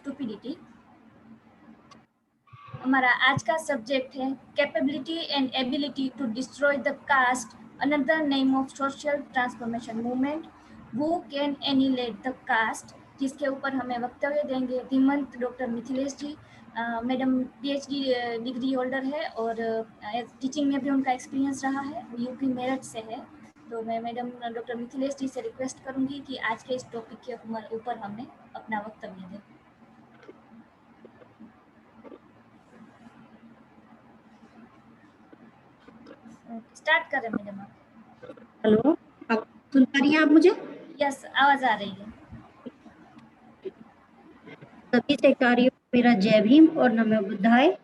Stupidity. हमारा आज का सब्जेक्ट है capability and ability to destroy the caste, another name of social transformation movement, who can annihilate the caste, जिसके ऊपर हमें वक्तव्य देंगे धीमंत doctor Mithilesh ji. Madam PhD degree holder है और टीचिंग में भी उनका एक्सपीरियंस रहा है, यूपी मेरठ से है। तो मैं मैडम डॉक्टर मिथिलेश जी से रिक्वेस्ट करूंगी कि आज के इस टॉपिक के ऊपर हमें अपना वक्तव्य दें। स्टार्ट करें मैडम आप। हेलो, आप सुन पा रही हैं आप मुझे? यस, आवाज आ रही है। सभी सहकारियों को मेरा जय भीम और नमो बुद्धाय।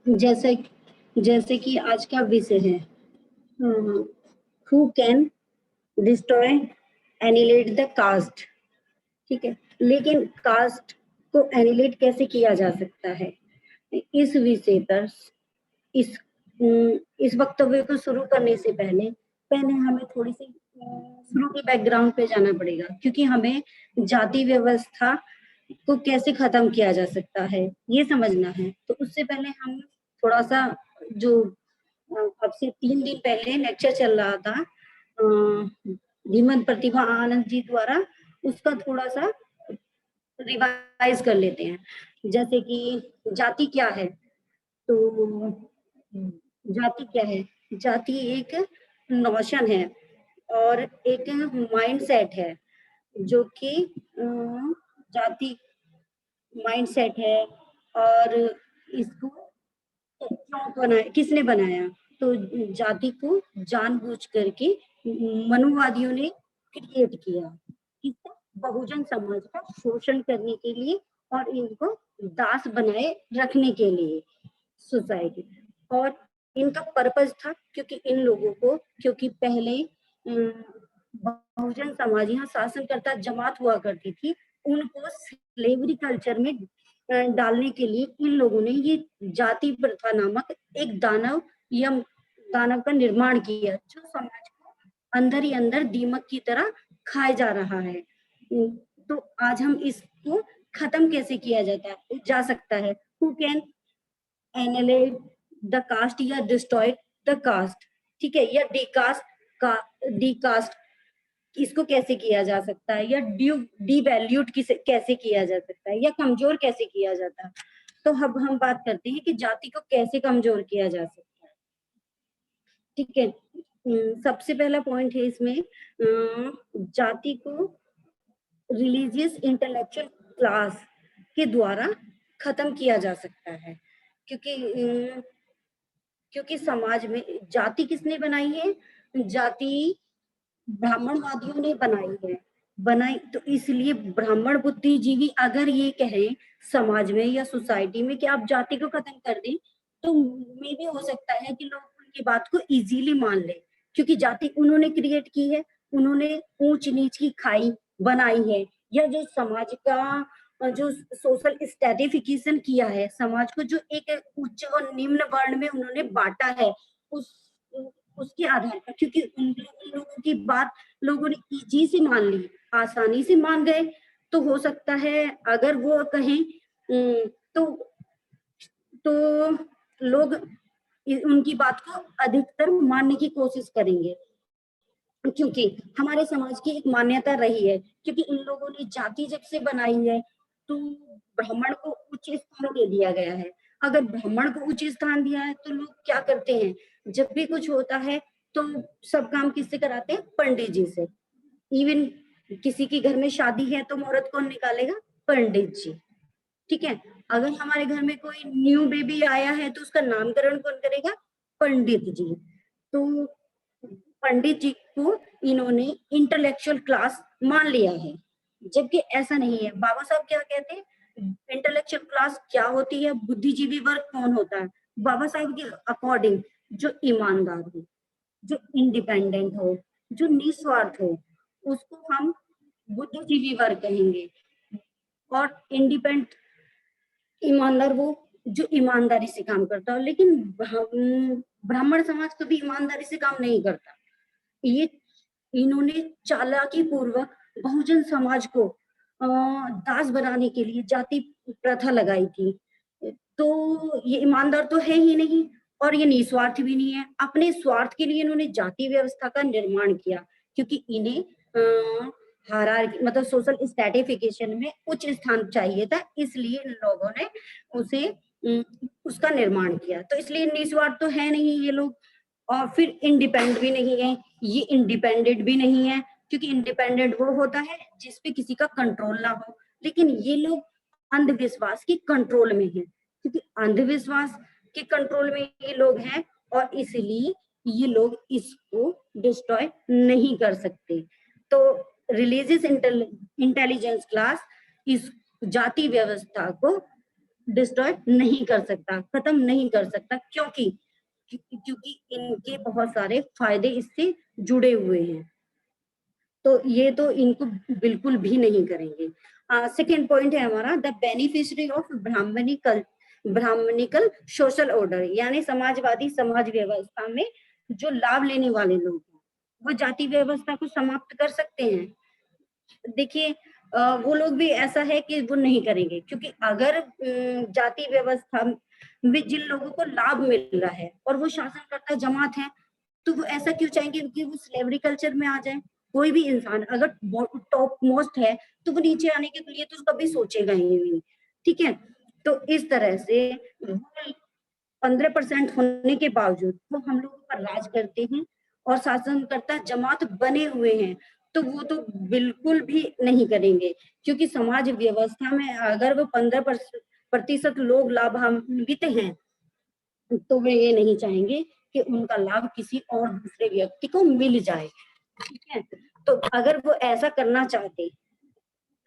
जैसे कि आज का विषय है who can destroy annihilate the caste. ठीक है, लेकिन कास्ट को एनिलेट कैसे किया जा सकता है, इस विषय पर इस वक्तव्य को शुरू करने से पहले हमें थोड़ी सी शुरू के बैकग्राउंड पे जाना पड़ेगा, क्योंकि हमें जाति व्यवस्था को कैसे खत्म किया जा सकता है ये समझना है। तो उससे पहले हम थोड़ा सा जो अब से 3 दिन पहले लेक्चर चल रहा था धीमंत प्रतिभा आनंद जी द्वारा, उसका थोड़ा सा रिवाइज कर लेते हैं। जैसे कि जाति क्या है, तो जाति क्या है? जाति एक नोशन है और एक माइंड सेट है, जो कि जाति माइंड सेट है। और इसको क्यों बनाया, किसने बनाया? तो जाति को जानबूझ करके मनुवादियों ने क्रिएट किया, किसका? बहुजन समाज का शोषण करने के लिए और इनको दास बनाए रखने के लिए सोसाइटी। और इनका पर्पस था, क्योंकि इन लोगों को, क्योंकि पहले बहुजन समाज यहाँ शासनकर्ता जमात हुआ करती थी, उनको स्लेवरी कल्चर में डालने के लिए इन लोगों ने ये जाति प्रथा नामक एक दानव का निर्माण किया, जो समाज को अंदर ही अंदर दीमक की तरह खाए जा रहा है। तो आज हम इसको खत्म कैसे किया जा सकता है? Who can annihilate the cast या डिस्ट्रॉय द कास्ट, ठीक है, या डीकास्ट इसको कैसे किया जा सकता है, या डीवैल्यूड कैसे किया जा सकता है, या कमजोर कैसे किया जाता है। तो अब हम बात करते हैं कि जाति को कैसे कमजोर किया जा सकता है। ठीक है, सबसे पहला पॉइंट है इसमें, जाति को रिलीजियस इंटेलेक्चुअल क्लास के द्वारा खत्म किया जा सकता है, क्योंकि समाज में जाति किसने बनाई है? जाति ब्राह्मणवादियों ने बनाई। तो इसलिए ब्राह्मण बुद्धिजीवी अगर ये कहें समाज में या सोसाइटी में कि आप जाति को खत्म कर दें, तो मे भी हो सकता है कि लोग उनकी बात को इजीली मान ले, क्योंकि जाति उन्होंने क्रिएट की है, उन्होंने ऊंच नीच की खाई बनाई है, या जो समाज का जो सोशल स्ट्रेटिफिकेशन किया है, समाज को जो एक उच्च और निम्न वर्ण में उन्होंने बांटा है, उसके आधार पर, क्योंकि उन लोगों की बात लोगों ने इजी से मान ली, आसानी से मान गए, तो हो सकता है अगर वो कहें तो लोग उनकी बात को अधिकतर मानने की कोशिश करेंगे, क्योंकि हमारे समाज की एक मान्यता रही है, क्योंकि इन लोगों ने जाति जब से बनाई है तो ब्राह्मण को उच्च स्थान दे दिया गया है। अगर ब्राह्मण को उच्च स्थान दिया है तो लोग क्या करते हैं, जब भी कुछ होता है तो सब काम किससे कराते हैं? पंडित जी से। इवन किसी के घर में शादी है तो मुहूर्त कौन निकालेगा? पंडित जी। ठीक है, अगर हमारे घर में कोई न्यू बेबी आया है तो उसका नामकरण कौन करेगा? पंडित जी। तो पंडित जी को इन्होंने इंटेलेक्चुअल क्लास मान लिया है, जबकि ऐसा नहीं है। बाबा साहब क्या कहते हैं? इंटेलेक्चुअल क्लास क्या होती है, बुद्धिजीवी वर्ग कौन होता है? बाबा साहब के अकॉर्डिंग जो ईमानदार हो, जो इंडिपेंडेंट हो, जो निस्वार्थ हो, उसको हम बुद्धिजीवी वर्ग कहेंगे। और इंडिपेंडेंट ईमानदार वो जो ईमानदारी से काम करता हो। लेकिन ब्राह्मण समाज कभी ईमानदारी से काम नहीं करता। ये इन्होंने चालाकी पूर्वक बहुजन समाज को दास बनाने के लिए जाति प्रथा लगाई थी। तो ये ईमानदार तो है ही नहीं और ये निस्वार्थ भी नहीं है। अपने स्वार्थ के लिए इन्होंने जाति व्यवस्था का निर्माण किया क्योंकि इन्हें हायरार्की मतलब सोशल स्ट्रैटिफिकेशन में उच्च स्थान चाहिए था, इसलिए इन लोगों ने उसे उसका निर्माण किया। तो इसलिए निस्वार्थ तो है नहीं ये लोग, और फिर इंडिपेंडेंट भी नहीं है, ये इंडिपेंडेंट भी नहीं है क्योंकि इंडिपेंडेंट वो होता है जिसपे किसी का कंट्रोल ना हो, लेकिन ये लोग अंधविश्वास के कंट्रोल में है क्योंकि अंधविश्वास के कंट्रोल में ये लोग हैं और इसलिए ये लोग इसको डिस्ट्रॉय नहीं कर सकते। तो रिलीजियस इंटेलिजेंस क्लास इस जाति व्यवस्था को डिस्ट्रॉय नहीं कर सकता, खत्म नहीं कर सकता, क्योंकि इनके बहुत सारे फायदे इससे जुड़े हुए हैं। तो ये तो इनको बिल्कुल भी नहीं करेंगे। सेकेंड पॉइंट है हमारा the beneficiary of Brahminical social order, यानी समाजवादी समाज व्यवस्था में जो लाभ लेने वाले लोग हैं वो जाति व्यवस्था को समाप्त कर सकते हैं। देखिए वो लोग भी ऐसा है कि वो नहीं करेंगे क्योंकि अगर जाति व्यवस्था में जिन लोगों को लाभ मिल रहा है और वो शासनकर्ता जमात है तो वो ऐसा क्यों चाहेंगे कि वो स्लेवरी कल्चर में आ जाए। कोई भी इंसान अगर टॉप मोस्ट है तो वो नीचे आने के लिए तो कभी सोचेगा ही नहीं, ठीक है। तो इस तरह से 15% होने के बावजूद वो हम लोगों पर राज करते हैं और शासनकर्ता जमात बने हुए हैं, तो वो तो बिल्कुल भी नहीं करेंगे क्योंकि समाज व्यवस्था में अगर वो 15% लोग लाभान्वित हैं तो वे ये नहीं चाहेंगे कि उनका लाभ किसी और दूसरे व्यक्ति को मिल जाए, ठीक है। तो अगर वो ऐसा करना चाहते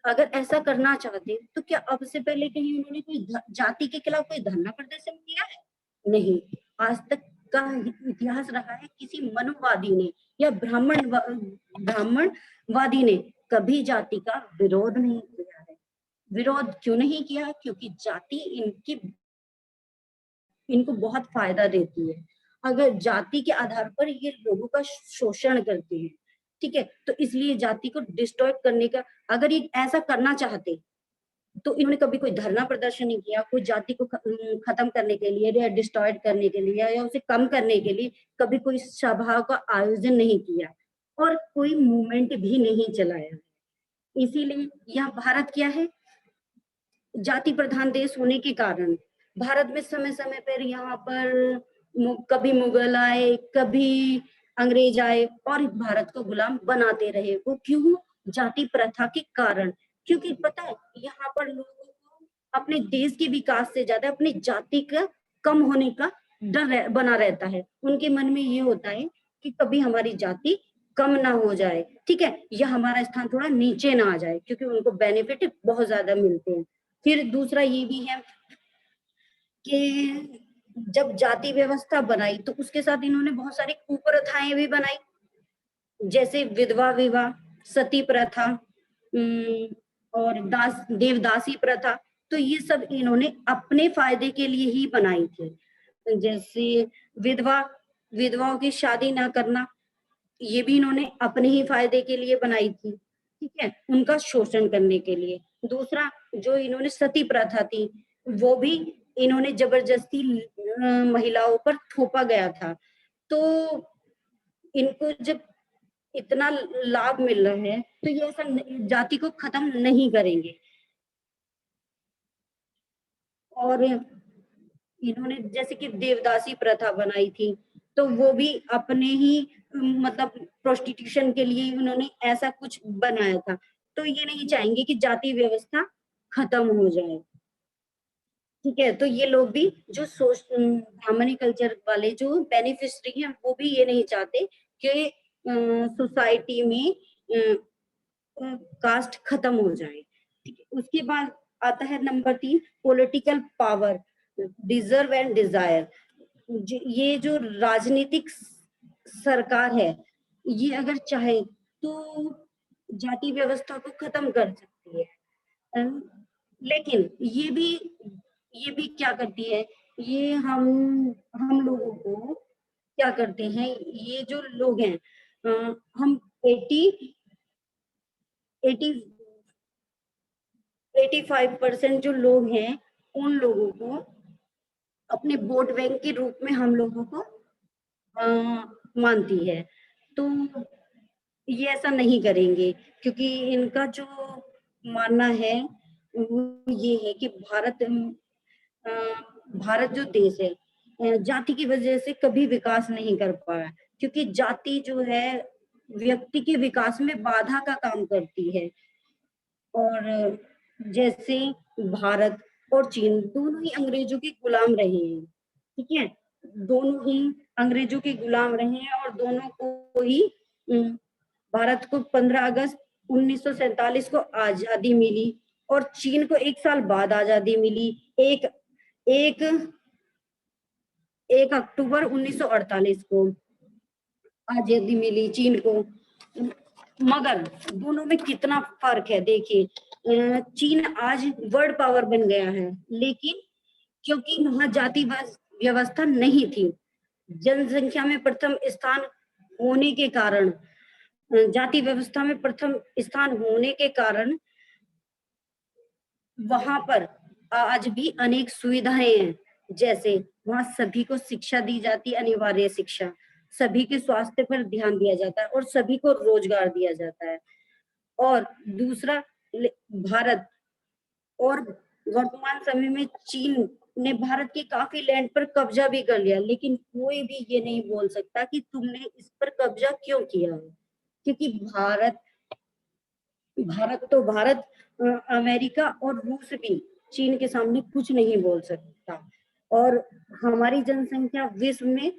तो क्या अब से पहले कहीं उन्होंने कोई जाति के खिलाफ कोई धरना प्रदर्शन किया है? नहीं। आज तक का इतिहास रहा है किसी मनुवादी ने या ब्राह्मणवादी ने कभी जाति का विरोध नहीं किया है। विरोध क्यों नहीं किया? क्योंकि जाति इनको बहुत फायदा देती है। अगर जाति के आधार पर ये लोगों का शोषण करते हैं, ठीक है, तो इसलिए जाति को डिस्ट्रॉय करने का अगर ये ऐसा करना चाहते तो इन्होंने कभी कोई धरना प्रदर्शन नहीं किया, कोई जाति को खत्म करने के लिए या डिस्ट्रॉय करने के लिए या उसे कम करने के लिए कभी कोई सभा का आयोजन नहीं किया और कोई मूवमेंट भी नहीं चलाया। इसीलिए यह भारत क्या है, जाति प्रधान देश होने के कारण भारत में समय समय पर यहाँ पर कभी मुगल आए, कभी अंग्रेज आए और भारत को गुलाम बनाते रहे। वो क्यों? जाति प्रथा के कारण। क्योंकि पता है यहाँ पर लोगों को अपने देश के विकास से ज्यादा अपनी जाति का कम होने का डर बना रहता है। उनके मन में ये होता है कि कभी हमारी जाति कम ना हो जाए, ठीक है, या हमारा स्थान थोड़ा नीचे ना आ जाए, क्योंकि उनको बेनिफिट बहुत ज्यादा मिलते हैं। फिर दूसरा ये भी है कि जब जाति व्यवस्था बनाई तो उसके साथ इन्होंने बहुत सारी कुप्रथाएं भी बनाई, जैसे विधवा विवाह, सती प्रथा और देवदासी प्रथा। तो ये सब इन्होंने अपने फायदे के लिए ही बनाई थी। जैसे विधवाओं की शादी ना करना, ये भी इन्होंने अपने ही फायदे के लिए बनाई थी, ठीक है, उनका शोषण करने के लिए। दूसरा जो इन्होंने सती प्रथा थी वो भी इन्होंने जबरदस्ती महिलाओं पर थोपा गया था। तो इनको जब इतना लाभ मिल रहा है तो ये ऐसा जाति को खत्म नहीं करेंगे। और इन्होंने जैसे कि देवदासी प्रथा बनाई थी तो वो भी अपने ही मतलब प्रोस्टिट्यूशन के लिए उन्होंने ऐसा कुछ बनाया था। तो ये नहीं चाहेंगे कि जाति व्यवस्था खत्म हो जाए, ठीक है। तो ये लोग भी जो ब्राह्मणी कल्चर वाले जो बेनिफिशियरी हैं वो भी ये नहीं चाहते कि सोसाइटी में कास्ट खत्म हो जाए, ठीक है। उसके बाद आता है number 3 political power, deserve and desire. ये जो राजनीतिक सरकार है ये अगर चाहे तो जाति व्यवस्था को खत्म कर सकती है, लेकिन ये भी क्या करती है, ये हम लोगों को क्या करते हैं, ये जो लोग हैं हम 80 85% जो लोग हैं उन लोगों को अपने वोट बैंक के रूप में हम लोगों को मानती है। तो ये ऐसा नहीं करेंगे, क्योंकि इनका जो मानना है वो ये है कि भारत जो देश है जाति की वजह से कभी विकास नहीं कर पाया, क्योंकि जाति जो है व्यक्ति के विकास में बाधा का काम करती है। और जैसे भारत और चीन दोनों ही अंग्रेजों के गुलाम रहे हैं, ठीक है, दोनों ही अंग्रेजों के गुलाम रहे हैं और दोनों को ही भारत को 15 अगस्त 1947 को आजादी मिली और चीन को 1 साल बाद आजादी मिली, एक एक 1 अक्टूबर 1948 को आजादी मिली चीन को। मगर दोनों में कितना फर्क है देखिए, चीन आज वर्ल्ड पावर बन गया है, लेकिन क्योंकि वहां जाति व्यवस्था नहीं थी, जनसंख्या में प्रथम स्थान होने के कारण, जाति व्यवस्था में प्रथम स्थान होने के कारण वहां पर आज भी अनेक सुविधाएं हैं, जैसे वहां सभी को शिक्षा दी जाती, अनिवार्य शिक्षा, सभी के स्वास्थ्य पर ध्यान दिया जाता है और सभी को रोजगार दिया जाता है। और दूसरा, भारत और वर्तमान समय में चीन ने भारत के काफी लैंड पर कब्जा भी कर लिया, लेकिन कोई भी ये नहीं बोल सकता कि तुमने इस पर कब्जा क्यों किया है, क्योंकि भारत तो भारत, अमेरिका और रूस भी चीन के सामने कुछ नहीं बोल सकता। और हमारी जनसंख्या विश्व में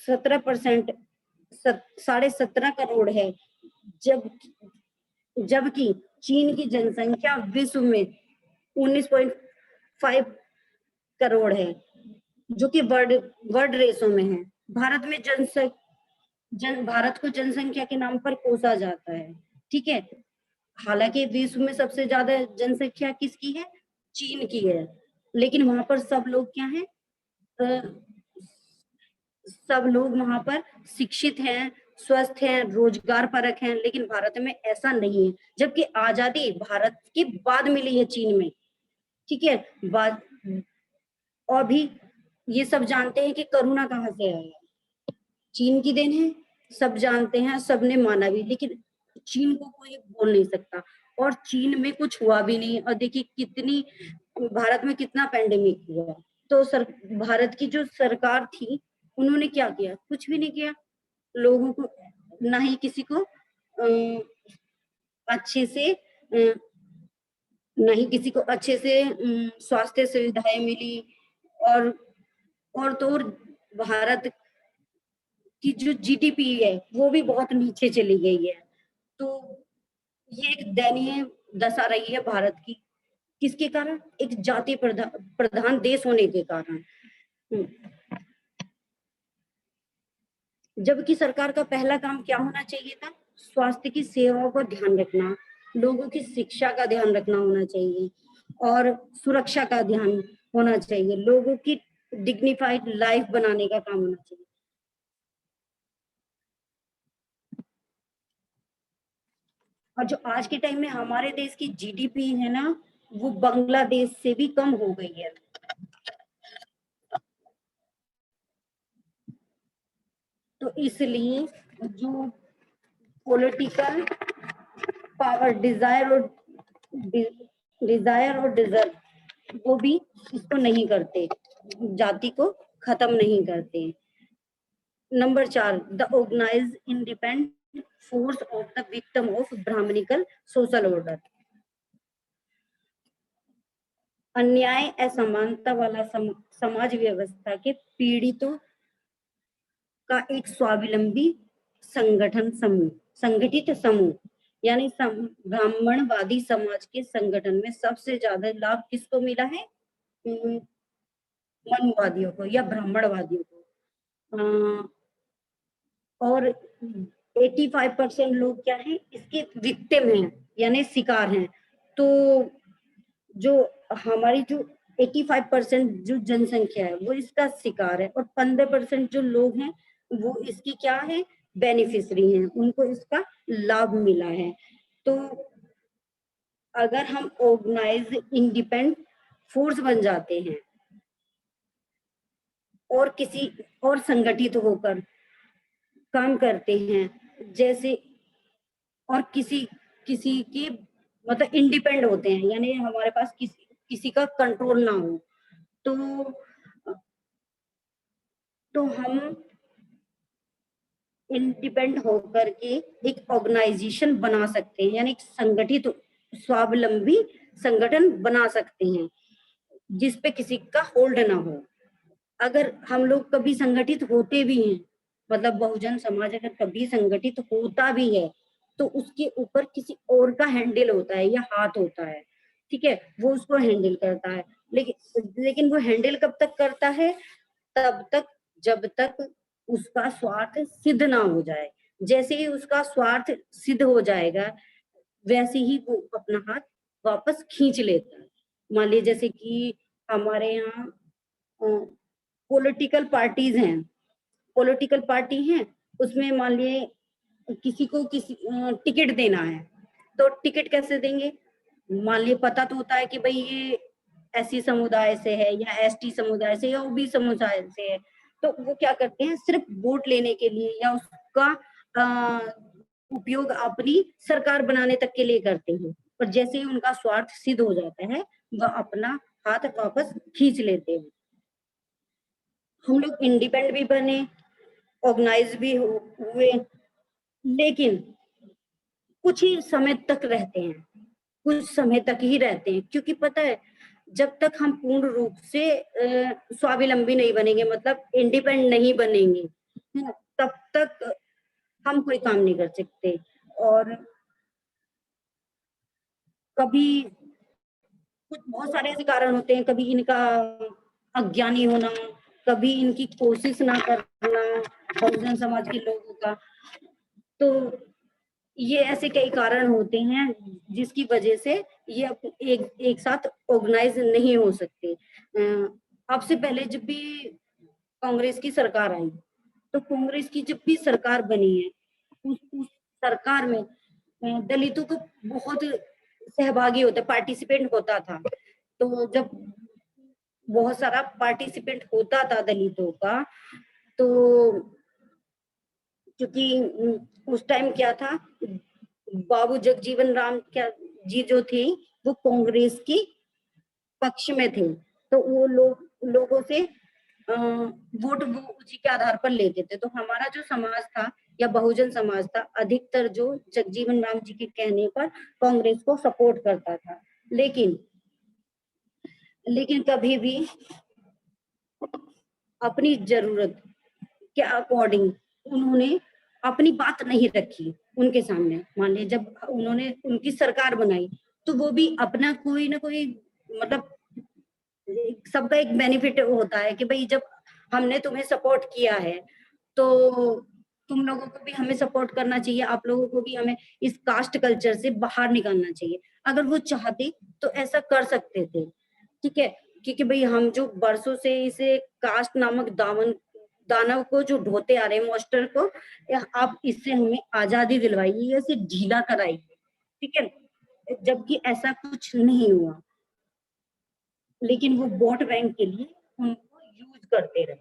17%, 17.5 करोड़ है, जबकि चीन की जनसंख्या विश्व में 19.5 करोड़ है, जो कि वर्ल्ड रेशो में है। भारत में भारत को जनसंख्या के नाम पर कोसा जाता है, ठीक है, हालांकि विश्व में सबसे ज्यादा जनसंख्या किसकी है, चीन की है, लेकिन वहां पर सब लोग क्या है, सब लोग वहां पर शिक्षित हैं, स्वस्थ हैं, रोजगार परक हैं, लेकिन भारत में ऐसा नहीं है, जबकि आजादी भारत के बाद मिली है चीन में, ठीक है। बाद और भी ये सब जानते हैं कि करुणा कहाँ से आया, चीन की देन है, सब जानते हैं, सबने माना भी, लेकिन चीन को कोई बोल नहीं सकता, और चीन में कुछ हुआ भी नहीं। और देखिए कितनी, भारत में कितना पेंडेमिक हुआ, तो भारत की जो सरकार थी उन्होंने क्या किया, कुछ भी नहीं किया, लोगों को ना ही किसी को अच्छे से नहीं किसी को अच्छे से स्वास्थ्य सुविधाएं मिली, और तो और भारत की जो जीडीपी है वो भी बहुत नीचे चली गई है। तो ये एक दयनीय दशा रही है भारत की, किसके कारण, एक जाति प्रधान देश होने के कारण। जबकि सरकार का पहला काम क्या होना चाहिए था, स्वास्थ्य की सेवाओं का ध्यान रखना, लोगों की शिक्षा का ध्यान रखना होना चाहिए, और सुरक्षा का ध्यान होना चाहिए, लोगों की डिग्निफाइड लाइफ बनाने का काम होना चाहिए। और जो आज के टाइम में हमारे देश की जीडीपी है ना, वो बांग्लादेश से भी कम हो गई है। तो इसलिए जो पॉलिटिकल पावर, डिजायर और डिजर्व, वो भी इसको नहीं करते, जाति को खत्म नहीं करते। Number 4, the organize independent force of the victim of Brahminical social order. अन्याय असमानता वाला समाज व्यवस्था के पीड़ितों का एक स्वावलंबी संगठित समूह, यानी ब्राह्मणवादी समाज के संगठन में सबसे ज्यादा लाभ किसको मिला है, मनुवादियों को या ब्राह्मणवादियों को। और 85% लोग क्या है, इसके विक्टिम हैं, यानी शिकार हैं। तो जो हमारी जो 85% जो जनसंख्या है वो इसका शिकार है, और 15% जो लोग हैं वो इसकी क्या है, बेनिफिशियरी हैं, उनको इसका लाभ मिला है। तो अगर हम ऑर्गेनाइज इंडिपेंडेंट फोर्स बन जाते हैं और किसी और संगठित होकर काम करते हैं, जैसे और किसी किसी की मतलब इंडिपेंडेंट होते हैं, यानी हमारे पास किसी का कंट्रोल ना हो, तो हम इंडिपेंडेंट होकर के एक ऑर्गेनाइजेशन बना सकते हैं, यानी एक संगठित स्वावलंबी संगठन बना सकते हैं जिसपे किसी का होल्ड ना हो। अगर हम लोग कभी संगठित होते भी हैं, मतलब बहुजन समाज अगर कभी संगठित होता भी है, तो उसके ऊपर किसी और का हैंडल होता है या हाथ होता है, ठीक है, वो उसको हैंडल करता है। लेकिन वो हैंडल कब तक करता है? तब तक जब तक उसका स्वार्थ सिद्ध ना हो जाए। जैसे ही उसका स्वार्थ सिद्ध हो जाएगा, वैसे ही वो अपना हाथ वापस खींच लेता है। मान लीजिए जैसे कि हमारे यहाँ पॉलिटिकल पार्टीज हैं, पॉलिटिकल पार्टी हैं, उसमें मान लिए किसी को टिकट देना है, तो टिकट कैसे देंगे? मान लिए पता तो होता है कि भाई ये एससी समुदाय से है या एसटी समुदाय से या ओबी समुदाय से है, तो वो क्या करते हैं, सिर्फ वोट लेने के लिए या उसका उपयोग अपनी सरकार बनाने तक के लिए करते हैं। पर जैसे ही उनका स्वार्थ सिद्ध हो जाता है, वह अपना हाथ वापस खींच लेते हैं। हम लोग इंडिपेंडेंट भी बने, ऑर्गेनाइज भी हुए, लेकिन कुछ ही समय तक रहते हैं, कुछ समय तक ही रहते हैं, क्योंकि पता है जब तक हम पूर्ण रूप से स्वावलंबी नहीं बनेंगे, मतलब इंडिपेंडेंट नहीं बनेंगे, है ना, तब तक हम कोई काम नहीं कर सकते। और कभी कुछ बहुत सारे ऐसे कारण होते हैं, कभी इनका अज्ञानी होना, कभी इनकी कोशिश ना करना बहुजन समाज के लोगों का, तो ये ऐसे कई कारण होते हैं जिसकी वजह से ये एक साथ ऑर्गेनाइज नहीं हो सकते। अब से पहले जब भी कांग्रेस की सरकार आई, तो कांग्रेस की जब भी सरकार बनी है, उस सरकार में दलितों को बहुत सहभागी होता, पार्टिसिपेंट होता था। तो जब बहुत सारा पार्टिसिपेंट होता था दलितों का, तो क्योंकि उस टाइम क्या था, बाबू जगजीवन राम क्या जी जो थे, वो कांग्रेस की पक्ष में थे, तो वो लोगों से वोट वो उसी के आधार पर लेते थे। तो हमारा जो समाज था या बहुजन समाज था, अधिकतर जो जगजीवन राम जी के कहने पर कांग्रेस को सपोर्ट करता था। लेकिन कभी भी अपनी जरूरत के अकॉर्डिंग उन्होंने अपनी बात नहीं रखी उनके सामने। मान लीजिए जब उन्होंने उनकी सरकार बनाई, तो वो भी अपना कोई ना कोई मतलब सबका एक बेनिफिट होता है कि भाई जब हमने तुम्हें सपोर्ट किया है, तो तुम लोगों को भी हमें सपोर्ट करना चाहिए, आप लोगों को भी हमें इस कास्ट कल्चर से बाहर निकालना चाहिए। अगर वो चाहते तो ऐसा कर सकते थे, ठीक है, क्योंकि भाई हम जो बरसों से इसे कास्ट नामक दानव को जो ढोते आ रहे हैं, मॉन्स्टर को, आप इससे हमें आजादी दिलवाइए या इसे ढीला कराइए, ठीक है, जबकि ऐसा कुछ नहीं हुआ। लेकिन वो वोट बैंक के लिए उनको यूज करते रहे,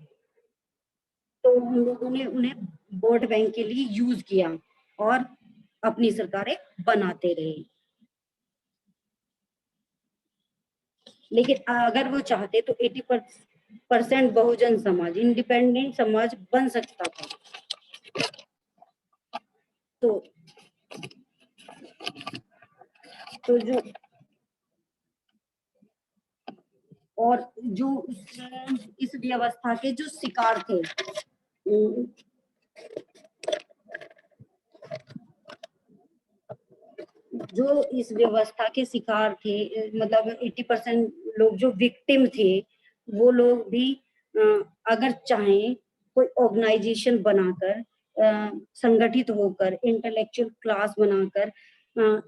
तो हम लोगों ने उन्हें वोट बैंक के लिए यूज किया और अपनी सरकारें बनाते रहे। लेकिन अगर वो चाहते तो 80% बहुजन समाज, इंडिपेंडेंट समाज बन सकता था। तो जो और जो इस व्यवस्था के जो शिकार थे, जो इस व्यवस्था के शिकार थे, मतलब 80% लोग जो विक्टिम थे, वो लोग भी अगर चाहें कोई ऑर्गेनाइजेशन बनाकर, संगठित होकर, इंटेलेक्चुअल क्लास बनाकर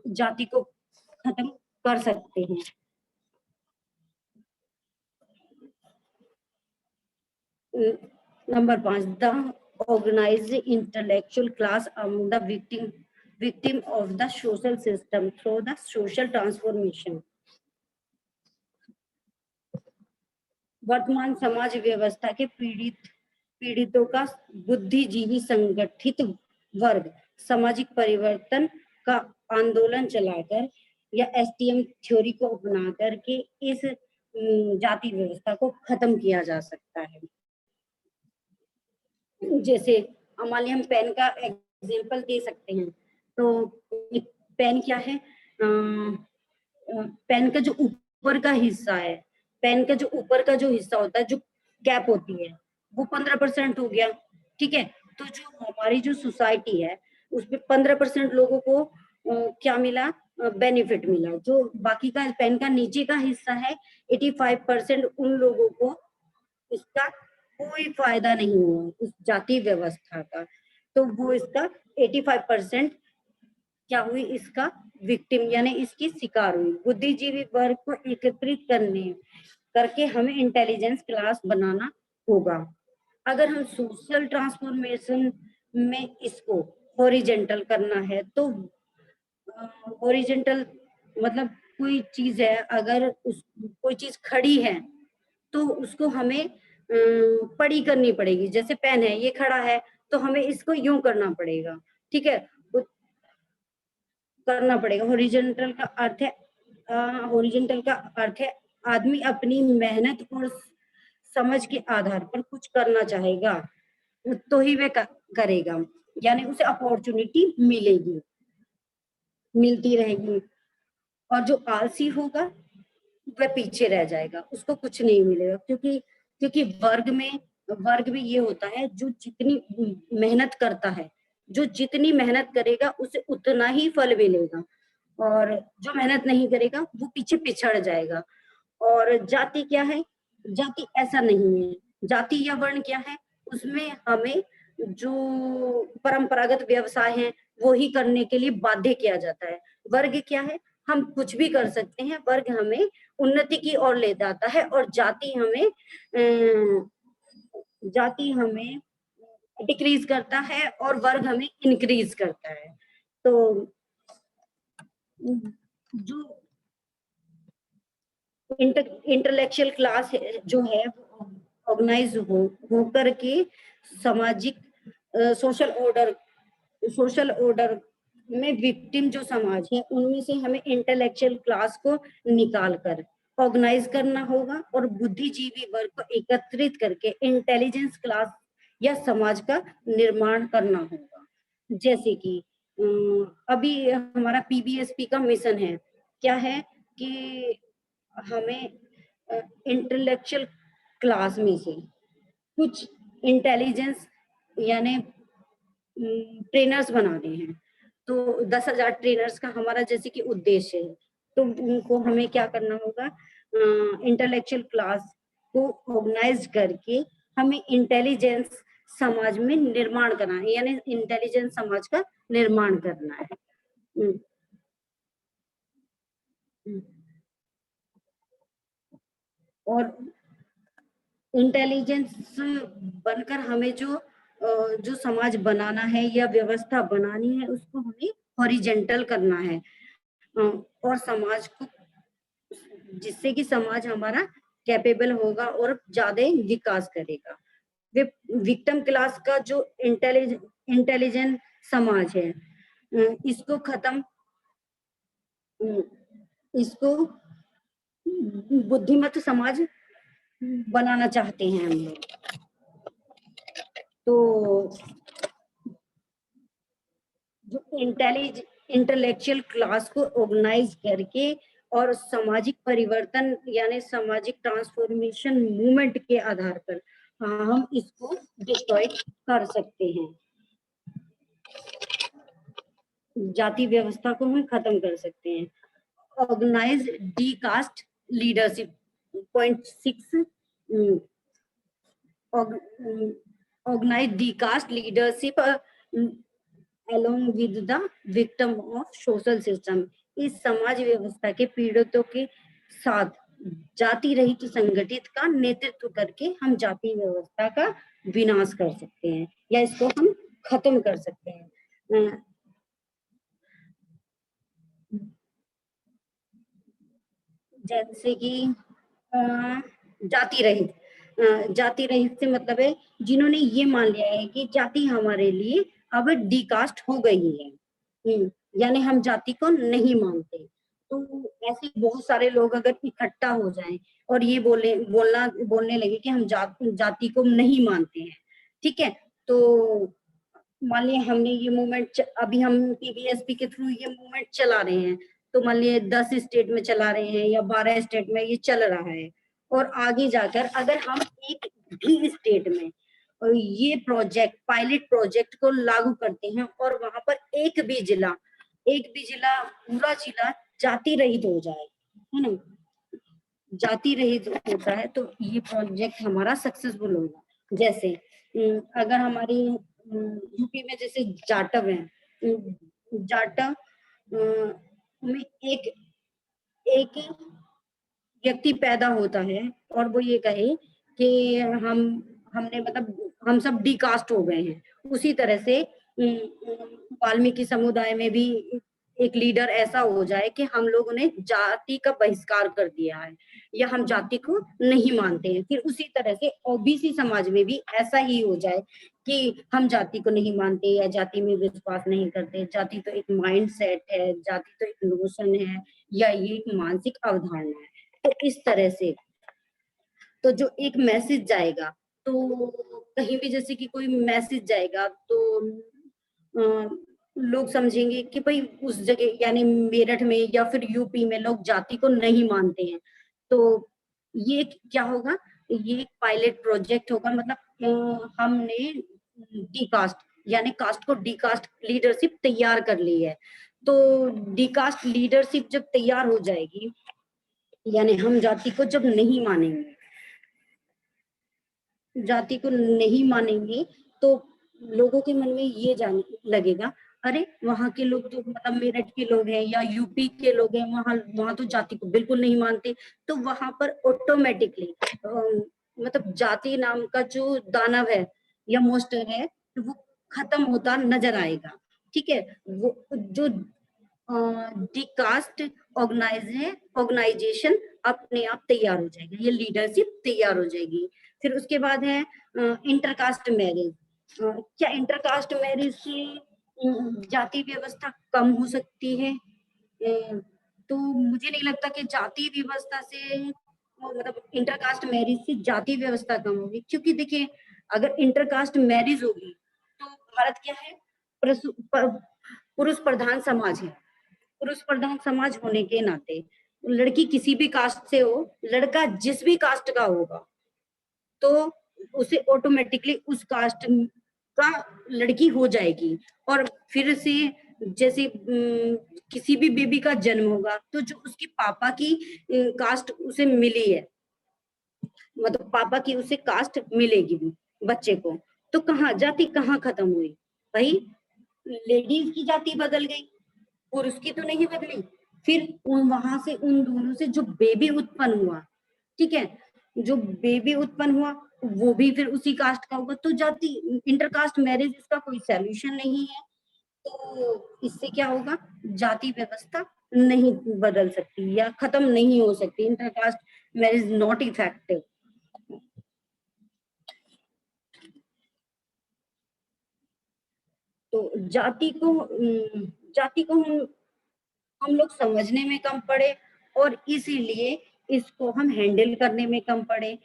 जाति को खत्म कर सकते हैं। Number 5, the organized intellectual class among the victim victim of the social system through the social transformation. वर्तमान समाज व्यवस्था के पीड़ितों का बुद्धिजीवी संगठित वर्ग सामाजिक परिवर्तन का आंदोलन चलाकर या एसटीएम थ्योरी को अपना करके इस जाति व्यवस्था को खत्म किया जा सकता है। जैसे मान लीजिए हम पेन का एग्जाम्पल दे सकते हैं। तो पेन क्या है? पेन का जो ऊपर का हिस्सा है, पेन का जो ऊपर का जो हिस्सा होता है, जो कैप होती है, वो 15% हो गया। ठीक है, तो जो हमारी जो सोसाइटी है उसमें 15% लोगों को क्या मिला? बेनिफिट मिला। जो बाकी का पेन का नीचे का हिस्सा है 85% उन लोगों को इसका कोई फायदा नहीं हुआ इस जाति व्यवस्था का। तो वो इसका 85% क्या हुई? इसका विक्टिम यानी इसकी शिकार हुई। बुद्धिजीवी वर्ग को एकत्रित करके हमें इंटेलिजेंस क्लास बनाना होगा। अगर हम सोशल ट्रांसफॉर्मेशन में इसको हॉरिजेंटल करना है तो हॉरिजेंटल मतलब कोई चीज है, अगर कोई चीज खड़ी है तो उसको हमें पड़ी करनी पड़ेगी। जैसे पेन है, ये खड़ा है तो हमें इसको यूं करना पड़ेगा। ठीक है, करना पड़ेगा। हॉरिजॉन्टल का अर्थ है हॉरिजॉन्टल का अर्थ है आदमी अपनी मेहनत और समझ के आधार पर कुछ करना चाहेगा तो ही वह करेगा, यानी उसे अपॉर्चुनिटी मिलती रहेगी। और जो आलसी होगा वह पीछे रह जाएगा, उसको कुछ नहीं मिलेगा। क्योंकि वर्ग में ये होता है, जो जितनी मेहनत करता है, जो जितनी मेहनत करेगा उसे उतना ही फल मिलेगा, और जो मेहनत नहीं करेगा वो पीछे पिछड़ जाएगा। और जाति क्या है? जाति ऐसा नहीं है। जाति या वर्ण क्या है? उसमें हमें जो परंपरागत व्यवसाय है वो ही करने के लिए बाध्य किया जाता है। वर्ग क्या है? हम कुछ भी कर सकते हैं। वर्ग हमें उन्नति की ओर ले जाता है, और जाति हमें डिक्रीज करता है, और वर्ग हमें इंक्रीज करता है। तो जो इंटेलेक्चुअल क्लास जो है ऑर्गेनाइज हो करके सामाजिक सोशल ऑर्डर में विक्टिम जो समाज है उनमें से हमें इंटेलेक्चुअल क्लास को निकाल कर ऑर्गेनाइज करना होगा, और बुद्धिजीवी वर्ग को एकत्रित करके इंटेलिजेंस क्लास या समाज का निर्माण करना होगा। जैसे कि अभी हमारा पीबीएसपी का मिशन है, क्या है कि हमें इंटेलेक्चुअल क्लास में से कुछ इंटेलिजेंस यानी ट्रेनर्स बनाने हैं। तो 10,000 ट्रेनर्स का हमारा जैसे कि उद्देश्य है, तो उनको हमें क्या करना होगा? इंटेलेक्चुअल क्लास को ऑर्गेनाइज करके हमें इंटेलिजेंस समाज में निर्माण करना है, यानी इंटेलिजेंस समाज का निर्माण करना है। और इंटेलिजेंस बनकर हमें जो समाज बनाना है या व्यवस्था बनानी है उसको हमें हॉरिजेंटल करना है, और समाज को, जिससे कि समाज हमारा कैपेबल होगा और ज्यादा विकास करेगा। विक्टिम क्लास का जो इंटेलिजेंट समाज है इसको बुद्धिमत्त समाज बनाना चाहते हैं हम लोग। तो जो इंटेलेक्चुअल क्लास को ऑर्गेनाइज करके और सामाजिक परिवर्तन यानी सामाजिक ट्रांसफॉर्मेशन मूवमेंट के आधार पर हम इसको डिस्ट्रॉय कर सकते हैं। जाति व्यवस्था को हम खत्म कर सकते हैं। Organize the caste leadership point 6 organize the caste leadership along with the victim of social system। इस समाज व्यवस्था के पीड़ितों के साथ जाति रहित संगठित का नेतृत्व करके हम जाति व्यवस्था का विनाश कर सकते हैं या इसको हम खत्म कर सकते हैं। जैसे कि जाति रहित, जाति रहित से मतलब है जिन्होंने ये मान लिया है कि जाति हमारे लिए अब डिकास्ट हो गई है, यानी हम जाति को नहीं मानते। तो ऐसे बहुत सारे लोग अगर इकट्ठा हो जाएं और ये बोलने लगे कि हम जाति को नहीं मानते हैं, ठीक है, तो मान लिया हमने ये मूवमेंट, अभी हम पीबीएसपी के थ्रू ये मूवमेंट चला रहे हैं, तो मान लिया 10 स्टेट में चला रहे हैं या 12 स्टेट में ये चल रहा है, और आगे जाकर अगर हम एक भी स्टेट में ये प्रोजेक्ट, पायलट प्रोजेक्ट को लागू करते हैं और वहां पर एक भी जिला पूरा जिला जाति रहित हो जाए, है ना, जाति रहित होता है, तो ये प्रोजेक्ट हमारा सक्सेसफुल होगा। जैसे अगर हमारी यूपी में जैसे जाटव है, जाटव में एक व्यक्ति पैदा होता है और वो ये कहे कि हमने मतलब हम सब डिकास्ट हो गए हैं, उसी तरह से वाल्मीकि समुदाय में भी एक लीडर ऐसा हो जाए कि हम लोगों ने जाति का बहिष्कार कर दिया है या हम जाति को नहीं मानते हैं, फिर उसी तरह से ओबीसी समाज में भी ऐसा ही हो जाए कि हम जाति को नहीं मानते या जाति में विश्वास नहीं करते, जाति तो एक माइंड सेट है, जाति तो एक नोशन है या ये एक मानसिक अवधारणा है। तो इस तरह से तो जो एक मैसेज जाएगा, तो कहीं भी जैसे कि कोई मैसेज जाएगा तो लोग समझेंगे कि भाई उस जगह यानी मेरठ में या फिर यूपी में लोग जाति को नहीं मानते हैं, तो ये क्या होगा, ये एक पायलट प्रोजेक्ट होगा, मतलब हमने डीकास्ट यानी कास्ट को डीकास्ट लीडरशिप तैयार कर ली है। तो डीकास्ट लीडरशिप जब तैयार हो जाएगी, यानी हम जाति को जब नहीं मानेंगे, जाति को नहीं मानेंगे, तो लोगों के मन में ये जाने लगेगा, अरे वहां के लोग तो मतलब मेरठ के लोग हैं या यूपी के लोग हैं, वहां तो जाति को बिल्कुल नहीं मानते, तो वहां पर ऑटोमेटिकली मतलब जाति नाम का जो दानव है या मोस्टर है वो खत्म होता नजर आएगा, ठीक है। वो जो डिकास्ट ऑर्गेनाइजेशन अपने आप तैयार हो जाएगा, ये लीडरशिप तैयार हो जाएगी। फिर उसके बाद है इंटरकास्ट मैरिज। क्या इंटरकास्ट मैरिज से जाति व्यवस्था कम हो सकती है? तो मुझे नहीं लगता कि जाति व्यवस्था से मतलब इंटरकास्ट मैरिज से जाति व्यवस्था कम होगी, क्योंकि देखिए अगर इंटरकास्ट मैरिज होगी तो भारत क्या है, पुरुष प्रधान समाज है। पुरुष प्रधान समाज होने के नाते लड़की किसी भी कास्ट से हो, लड़का जिस भी कास्ट का होगा, तो उसे ऑटोमेटिकली उस कास्ट का लड़की हो जाएगी। और फिर से जैसे किसी भी बेबी का जन्म होगा तो जो उसके पापा की कास्ट उसे मिली है, मतलब पापा की उसे कास्ट मिलेगी बच्चे को, तो कहाँ जाति कहाँ खत्म हुई भाई, लेडीज की जाति बदल गई, पुरुष की तो नहीं बदली। फिर वहां से उन दोनों से जो बेबी उत्पन्न हुआ, ठीक है, जो बेबी उत्पन्न हुआ वो भी फिर उसी कास्ट का होगा, तो जाति इंटरकास्ट मैरिज इसका कोई सॉल्यूशन नहीं है। तो इससे क्या होगा, जाति व्यवस्था नहीं बदल सकती या खत्म नहीं हो सकती, इंटरकास्ट मैरिज नॉट इफेक्टिव। तो जाति को हम लोग समझने में कम पड़े और इसीलिए इसको हम हैंडल करने में कम पड़े।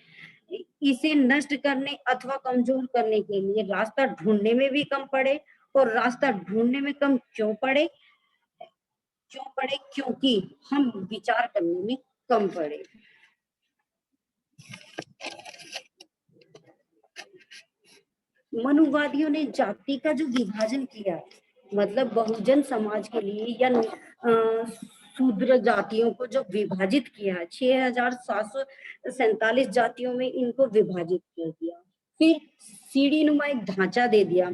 इसे नष्ट करने अथवा कमजोर करने के लिए रास्ता ढूंढने में भी कम पड़े। और रास्ता ढूंढने में कम क्यों पड़े, क्योंकि हम विचार करने में कम पड़े। मनुवादियों ने जाति का जो विभाजन किया, मतलब बहुजन समाज के लिए या शूद्र जातियों को जो विभाजित किया, 6747 जातियों में इनको विभाजित कर दिया। फिर सीढ़ी नुमा एक ढांचा दे दिया।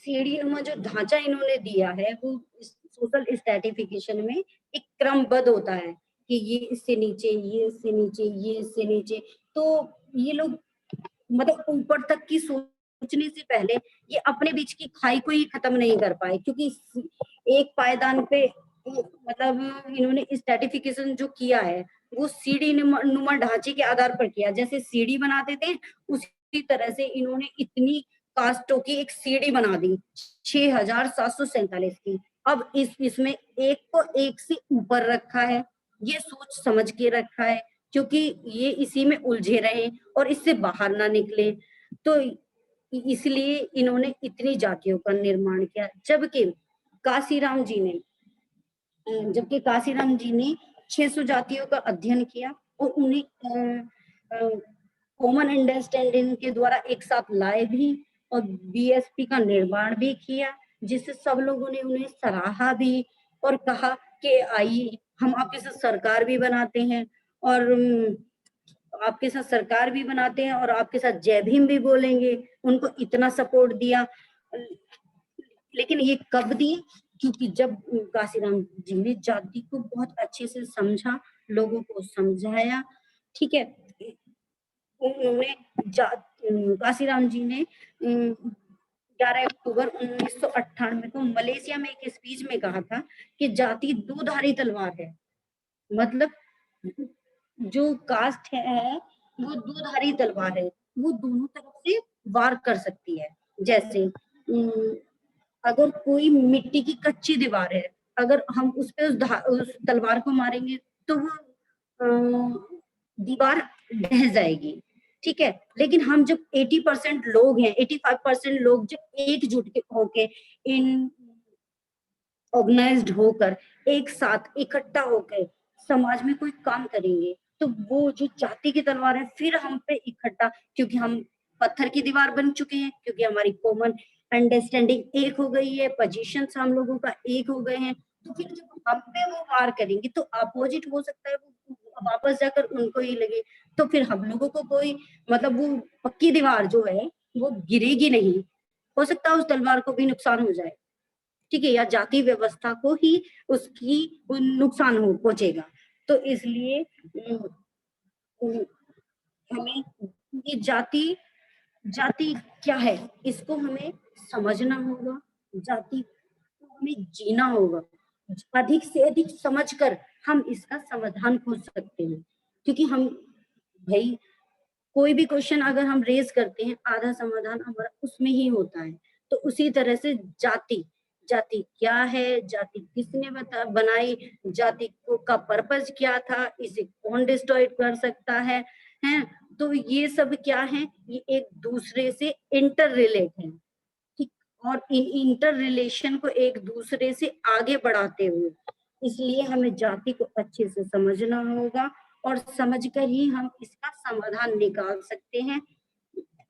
सीढ़ी नुमा जो ढांचा इन्होंने दिया है वो सोशल स्ट्रैटिफिकेशन में एक क्रमबद्ध होता है कि ये इससे नीचे, ये इससे नीचे, ये इससे नीचे। तो ये लोग मतलब ऊपर तक की सोचने से पहले ये अपने बीच की खाई को ही खत्म नहीं कर पाए, क्योंकि एक पायदान पे मतलब इन्होंने स्ट्रेटिफिकेशन जो किया है वो सीढ़ी नुमा ढांचे के आधार पर किया, जैसे सीढ़ी बनाते थे उसी तरह से इन्होंने इतनी कास्टों की एक सीढ़ी बना दी 6,747 की। अब इसमें एक को एक से ऊपर रखा है, ये सोच समझ के रखा है क्योंकि ये इसी में उलझे रहे और इससे बाहर ना निकले, तो इसलिए इन्होंने इतनी जातियों का निर्माण किया। जबकि काशीराम जी ने 600 जातियों का अध्ययन किया और उन्हें कॉमन अंडरस्टैंडिंग के द्वारा एक साथ लाए भी और बीएसपी का निर्माण भी किया, जिससे सब लोगों ने उन्हें सराहा भी और कहा कि आइए हम आपके साथ सरकार भी बनाते हैं और आपके साथ सरकार भी बनाते हैं और आपके साथ जय भीम भी बोलेंगे। उनको इतना सपोर्ट दिया, लेकिन ये कब दिए? क्योंकि जब काशीराम जी ने जाति को बहुत अच्छे से समझा, लोगों को समझाया, ठीक है। उन्होंने काशीराम जी ने 11 अक्टूबर 1998 को मलेशिया में एक स्पीच में कहा था कि जाति दोधारी तलवार है, मतलब जो कास्ट है वो दोधारी तलवार है, वो दोनों तरफ से वार कर सकती है। जैसे अगर कोई मिट्टी की कच्ची दीवार है, अगर हम उस पे उस तलवार को मारेंगे तो वो दीवार ढह जाएगी, ठीक है। लेकिन हम जब 80% लोग हैं, 85% लोग जब एकजुट होके इन ऑर्गेनाइज्ड होकर एक साथ इकट्ठा होकर समाज में कोई काम करेंगे तो वो जो जाति की तलवार है फिर हम पे इकट्ठा, क्योंकि हम पत्थर की दीवार बन चुके हैं, क्योंकि हमारी कॉमन अंडरस्टैंडिंग एक हो गई है, पोजीशंस हम लोगों का एक हो गए हैं, तो फिर जब हम पे वो वार करेंगे तो अपोजिट हो सकता है वो वापस जाकर उनको ही लगे, तो फिर हम लोगों को कोई मतलब वो पक्की दीवार जो है वो गिरेगी नहीं, हो सकता है उस तलवार को भी नुकसान हो जाए, ठीक है, या जाति व्यवस्था को ही उसकी नुकसान हो पहुंचेगा। तो इसलिए हमें ये जाति क्या है इसको हमें समझना होगा, जाति को हमें जीना होगा, अधिक से अधिक समझकर हम इसका समाधान खोज सकते हैं। क्योंकि हम भाई कोई भी क्वेश्चन अगर हम रेज करते हैं आधा समाधान हमारा उसमें ही होता है, तो उसी तरह से जाति क्या है, जाति किसने बनाई, जाति को का पर्पस क्या था, इसे कौन डिस्ट्रॉय कर सकता है, हैं? तो ये सब क्या है, ये एक दूसरे से इंटर रिलेट है, ठीक, और इन इंटर रिलेशन को एक दूसरे से आगे बढ़ाते हुए, इसलिए हमें जाति को अच्छे से समझना होगा और समझकर ही हम इसका समाधान निकाल सकते हैं।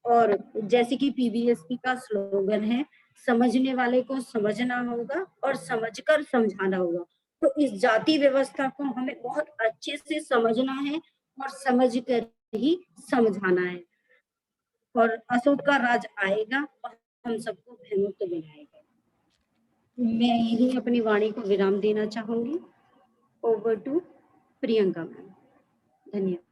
और जैसे कि पीबीएसपी का स्लोगन है, समझने वाले को समझना होगा और समझकर समझाना होगा। तो इस जाति व्यवस्था को हमें बहुत अच्छे से समझना है और समझकर ही समझाना है, और अशोक का राज आएगा और हम सबको भयमुक्त बनाएगा। मैं यही अपनी वाणी को विराम देना चाहूंगी। Over to Priyanka ma'am. धन्यवाद।